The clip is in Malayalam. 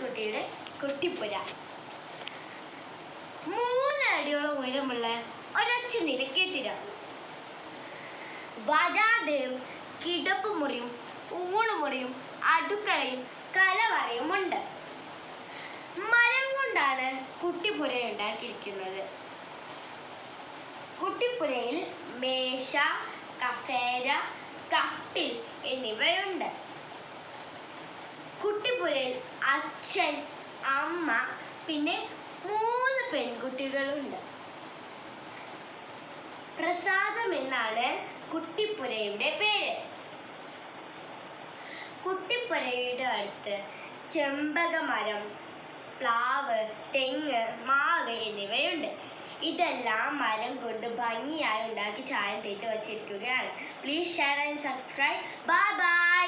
കുട്ടിയുടെ കുട്ടിപ്പുര. 3 അടിയോളം ഉയരമുള്ള ഒരൊറ്റ നിലക്കെട്ടിട. വരാന്തയും കിടപ്പുമുറിയും ഊണുമുറിയും അടുക്കളയും കലവറയും ഉണ്ട്. മരം കൊണ്ടാണ് കുട്ടിപ്പുര ഉണ്ടാക്കിയിരിക്കുന്നത്. കുട്ടിപ്പുരയിൽ മേശ, കസേര, കട്ടിൽ എന്നിവയുണ്ട്. കുട്ടിപ്പുരയിൽ അച്ഛൻ, അമ്മ, പിന്നെ 3 പെൺകുട്ടികളുണ്ട്. പ്രസാദം എന്നാണ് കുട്ടിപ്പുരയുടെ പേര്. കുട്ടിപ്പുരയുടെ അടുത്ത് ചെമ്പകമരം, പ്ലാവ്, തെങ്ങ്, മാവ് എന്നിവയുണ്ട്. ഇതെല്ലാം മരം കൊണ്ട് ഭംഗിയായി ഉണ്ടാക്കി ചായം തേച്ച് വച്ചിരിക്കുകയാണ്. Please share and subscribe. Bye bye.